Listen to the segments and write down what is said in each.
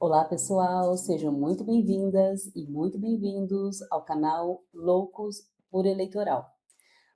Olá pessoal, sejam muito bem-vindas e muito bem-vindos ao canal Loucos por Eleitoral.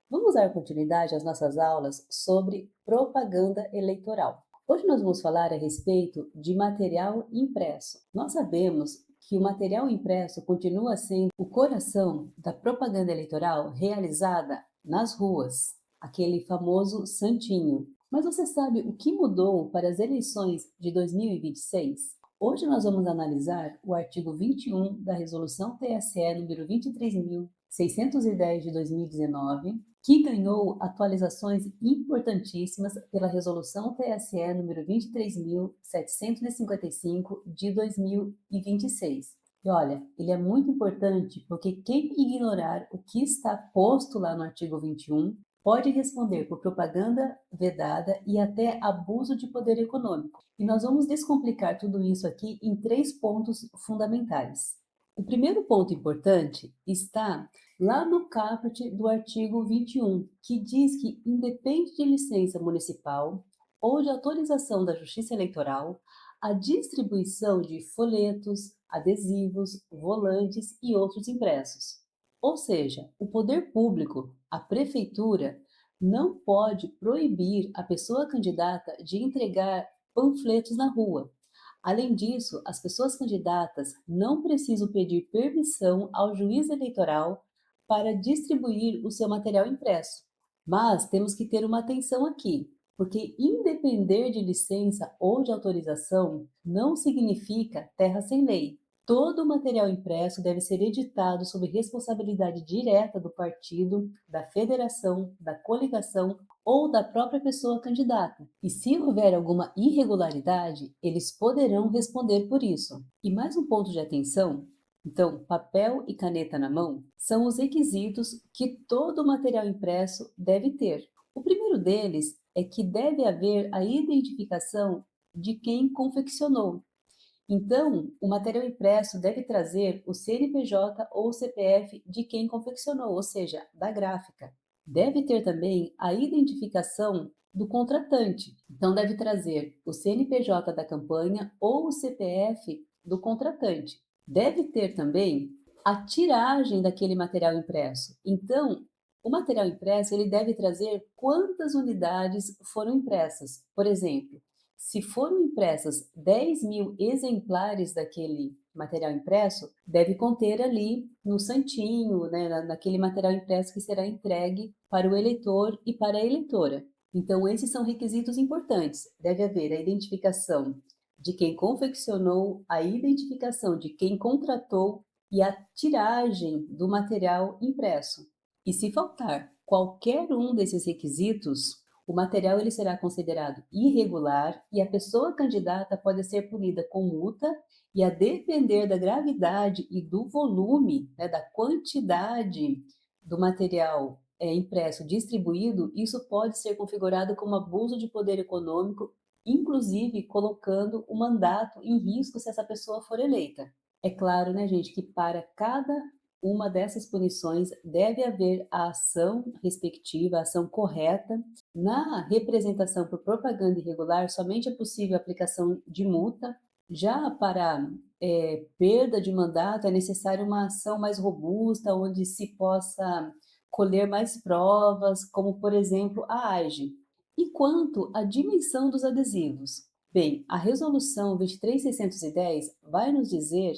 Vamos dar continuidade às nossas aulas sobre propaganda eleitoral. Hoje nós vamos falar a respeito de material impresso. Nós sabemos que o material impresso continua sendo o coração da propaganda eleitoral realizada nas ruas, aquele famoso santinho. Mas você sabe o que mudou para as eleições de 2026? Hoje nós vamos analisar o artigo 21 da Resolução TSE número 23.610 de 2019, que ganhou atualizações importantíssimas pela Resolução TSE número 23.755 de 2026. E olha, ele é muito importante porque quem ignorar o que está posto lá no artigo 21 pode responder por propaganda vedada e até abuso de poder econômico. E nós vamos descomplicar tudo isso aqui em 3 pontos fundamentais. O primeiro ponto importante está lá no caput do artigo 21, que diz que independe de licença municipal ou de autorização da Justiça Eleitoral, a distribuição de folhetos, adesivos, volantes e outros impressos. Ou seja, o poder público, a prefeitura, não pode proibir a pessoa candidata de entregar panfletos na rua. Além disso, as pessoas candidatas não precisam pedir permissão ao juiz eleitoral para distribuir o seu material impresso. Mas temos que ter uma atenção aqui, porque independer de licença ou de autorização não significa terra sem lei. Todo o material impresso deve ser editado sob responsabilidade direta do partido, da federação, da coligação ou da própria pessoa candidata. E se houver alguma irregularidade, eles poderão responder por isso. E mais um ponto de atenção: então, papel e caneta na mão são os requisitos que todo material impresso deve ter. O primeiro deles é que deve haver a identificação de quem confeccionou. Então, o material impresso deve trazer o CNPJ ou o CPF de quem confeccionou, ou seja, da gráfica. Deve ter também a identificação do contratante. Então, deve trazer o CNPJ da campanha ou o CPF do contratante. Deve ter também a tiragem daquele material impresso. Então, o material impresso ele deve trazer quantas unidades foram impressas. Por exemplo, se foram impressas 10.000 exemplares daquele material impresso, deve conter ali no santinho, né, naquele material impresso que será entregue para o eleitor e para a eleitora. Então, esses são requisitos importantes. Deve haver a identificação de quem confeccionou, a identificação de quem contratou e a tiragem do material impresso. E se faltar qualquer um desses requisitos, o material ele será considerado irregular e a pessoa candidata pode ser punida com multa e, a depender da gravidade e do volume, né, da quantidade do material impresso distribuído, isso pode ser configurado como abuso de poder econômico, inclusive colocando o mandato em risco se essa pessoa for eleita. É claro, né, gente, que para cada uma dessas punições deve haver a ação respectiva, a ação correta. Na representação por propaganda irregular, somente é possível a aplicação de multa. Já para perda de mandato, é necessária uma ação mais robusta, onde se possa colher mais provas, como, por exemplo, a AGE. E quanto à dimensão dos adesivos? Bem, a Resolução 23.610 vai nos dizer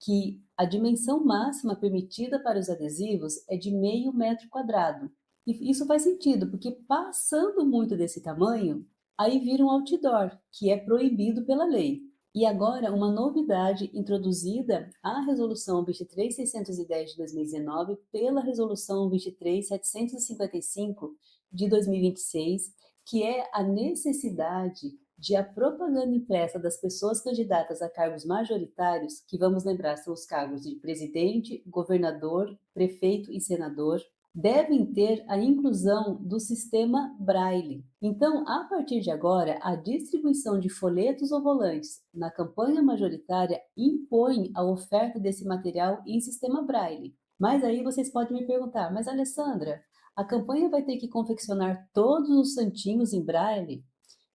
que a dimensão máxima permitida para os adesivos é de 0,5 metro quadrado. E isso faz sentido, porque passando muito desse tamanho, aí vira um outdoor, que é proibido pela lei. E agora, uma novidade introduzida à Resolução 23.610 de 2019 pela Resolução 23.755 de 2026, que é a necessidade de a propaganda impressa das pessoas candidatas a cargos majoritários, que vamos lembrar são os cargos de presidente, governador, prefeito e senador, devem ter a inclusão do sistema Braille. Então, a partir de agora, a distribuição de folhetos ou volantes na campanha majoritária impõe a oferta desse material em sistema Braille. Mas aí vocês podem me perguntar, mas Alessandra, a campanha vai ter que confeccionar todos os santinhos em Braille?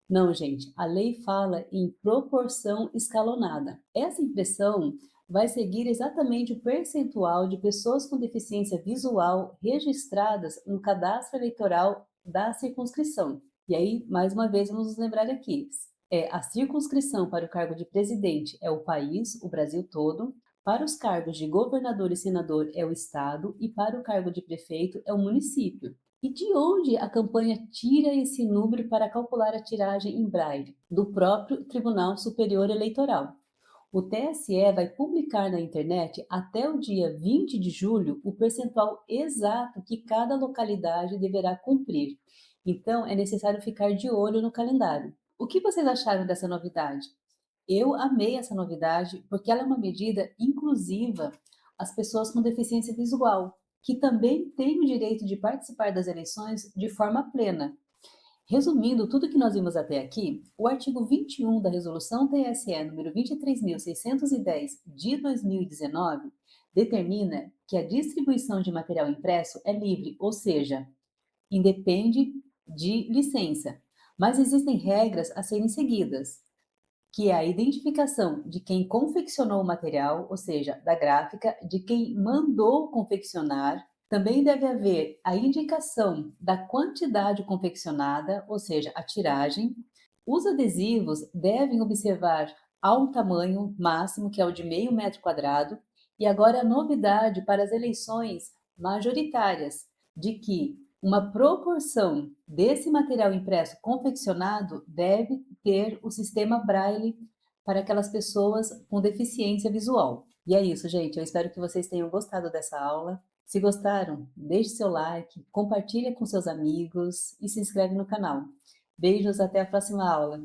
Não, gente, a lei fala em proporção escalonada. Essa impressão vai seguir exatamente o percentual de pessoas com deficiência visual registradas no cadastro eleitoral da circunscrição. E aí, mais uma vez, vamos nos lembrar aqui: a circunscrição para o cargo de presidente é o país, o Brasil todo, para os cargos de governador e senador é o estado, e para o cargo de prefeito é o município. E de onde a campanha tira esse número para calcular a tiragem em braille? Do próprio Tribunal Superior Eleitoral. O TSE vai publicar na internet até o dia 20 de julho o percentual exato que cada localidade deverá cumprir. Então, é necessário ficar de olho no calendário. O que vocês acharam dessa novidade? Eu amei essa novidade porque ela é uma medida inclusiva às pessoas com deficiência visual, que também têm o direito de participar das eleições de forma plena. Resumindo tudo que nós vimos até aqui, o artigo 21 da Resolução TSE número 23.610 de 2019 determina que a distribuição de material impresso é livre, ou seja, independe de licença, mas existem regras a serem seguidas, que é a identificação de quem confeccionou o material, ou seja, da gráfica, de quem mandou confeccionar. Também deve haver a indicação da quantidade confeccionada, ou seja, a tiragem. Os adesivos devem observar ao tamanho máximo, que é o de meio metro quadrado. E agora a novidade para as eleições majoritárias, de que uma proporção desse material impresso confeccionado deve ter o sistema Braille para aquelas pessoas com deficiência visual. E é isso, gente. Eu espero que vocês tenham gostado dessa aula. Se gostaram, deixe seu like, compartilhe com seus amigos e se inscreve no canal. Beijos, até a próxima aula.